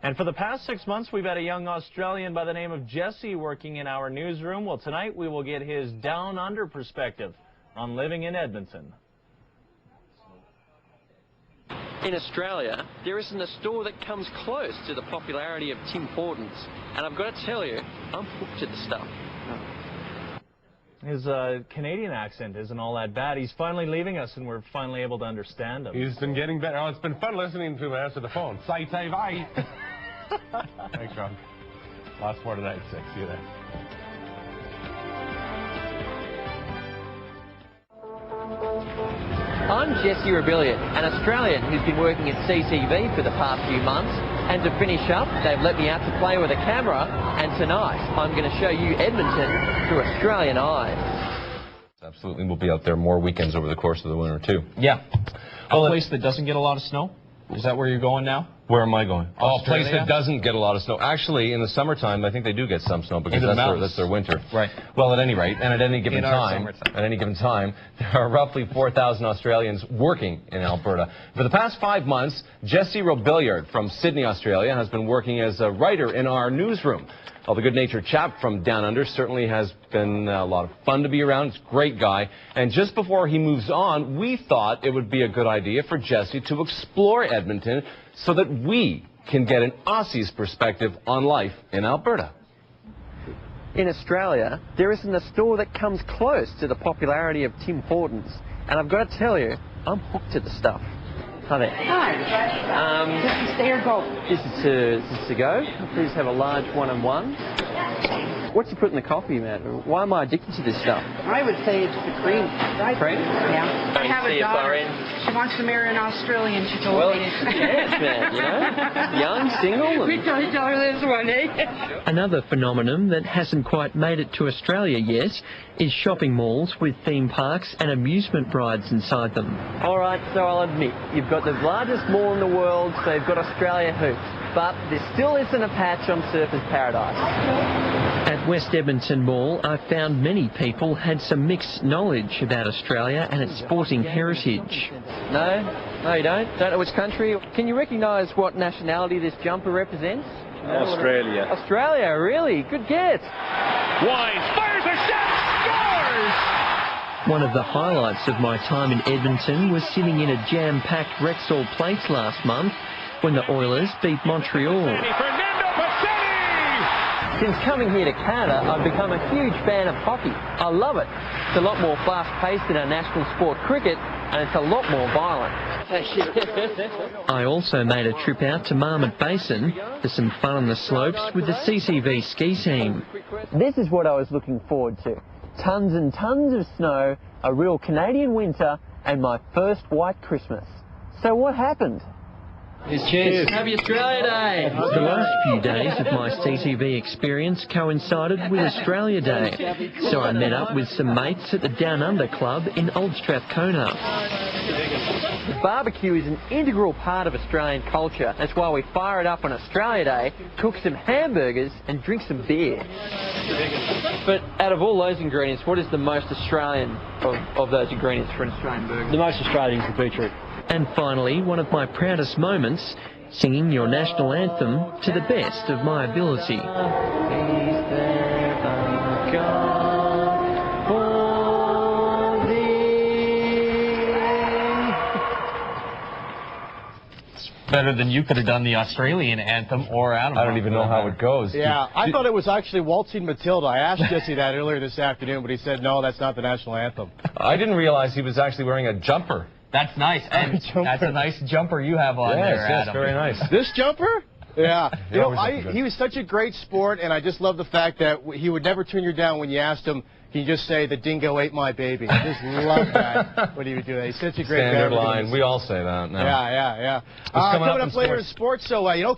And for the past 6 months, we've had a young Australian by the name of Jesse working in our newsroom. Well, tonight we will get his down-under perspective on living in Edmonton. In Australia, there isn't a store that comes close to the popularity of Tim Hortons. And I've got to tell you, I'm hooked to the stuff. His Canadian accent isn't all that bad. He's finally leaving us, and we're finally able to understand him. He's been getting better. Oh, it's been fun listening to him answer the phone. CTV. Thanks, Rob. Lots more tonight, 6. See you there. I'm Jesse Rebellion, an Australian who's been working at CTV for the past few months. And to finish up, they've let me out to play with a camera. And tonight, I'm going to show you Edmonton through Australian eyes. Absolutely. We'll be out there more weekends over the course of the winter, too. Yeah. A place that doesn't get a lot of snow? Is that where you're going now? Where am I going? Oh, a place Australia? that doesn't get a lot of snow. Actually, in the summertime, I think they do get some snow because that's their winter. Right. Well, at any rate, and at any given time, there are roughly 4,000 Australians working in Alberta. For the past 5 months, Jesse Rebellion from Sydney, Australia, has been working as a writer in our newsroom. Well, the good-natured chap from Down Under certainly has been a lot of fun to be around. He's a great guy. And just before he moves on, we thought it would be a good idea for Jesse to explore Edmonton so that we can get an Aussie's perspective on life in Alberta. In Australia, there isn't a store that comes close to the popularity of Tim Hortons. And I've got to tell you, I'm hooked to the stuff. Hi there. Hi. This is stay or go. This is to go. Please have a large 1-on-1. What's you put in the coffee, man? Why am I addicted to this stuff? I would say it's the cream. Right? Cream? Yeah. I have a daughter. CFRN. She wants to marry an Australian, she told Well, me. it's a chance, man, you know? Young, single. We tried to tell her this one, eh? Another phenomenon that hasn't quite made it to Australia yet is shopping malls with theme parks and amusement rides inside them. All right, so I'll admit, you've got the largest mall in the world, so you've got Australia hooped. But there still isn't a patch on Surfers Paradise. At West Edmonton Mall, I found many people had some mixed knowledge about Australia and its sporting heritage. No, you don't? Don't know which country? Can you recognise what nationality this jumper represents? Australia. Australia, really? Good guess. Wines, fires a shot, scores! One of the highlights of my time in Edmonton was sitting in a jam-packed Rexall Place last month when the Oilers beat Montreal. Since coming here to Canada, I've become a huge fan of hockey. I love it. It's a lot more fast-paced than our national sport cricket, and it's a lot more violent. I also made a trip out to Marmot Basin for some fun on the slopes with the CTV ski team. This is what I was looking forward to. Tons and tons of snow, a real Canadian winter, and my first white Christmas. So what happened? Cheers. Happy Australia Day! The last few days of my CTV experience coincided with Australia Day, so I met up with some mates at the Down Under Club in Old Strathcona. Barbecue is an integral part of Australian culture. That's why we fire it up on Australia Day, cook some hamburgers and drink some beer. But out of all those ingredients, what is the most Australian of those ingredients for an Australian burger? The most Australian is the beetroot. And finally, one of my proudest moments, singing your national anthem to the best of my ability. Better than you could have done the Australian anthem or Adam. I don't even know how it goes. Yeah, I thought it was actually Waltzing Matilda. I asked Jesse that earlier this afternoon, but he said, no, that's not the national anthem. I didn't realize he was actually wearing a jumper. That's nice. And that's a nice jumper you have on there, Adam. Yes, very nice. This jumper? Yeah. You know, he was such a great sport, and I just love the fact that he would never turn you down when you asked him, can you just say, the dingo ate my baby? I just love that, when he would do that. He's such a great guy. Standard line. We all say that now. Yeah. Coming up later in sports, so, you know,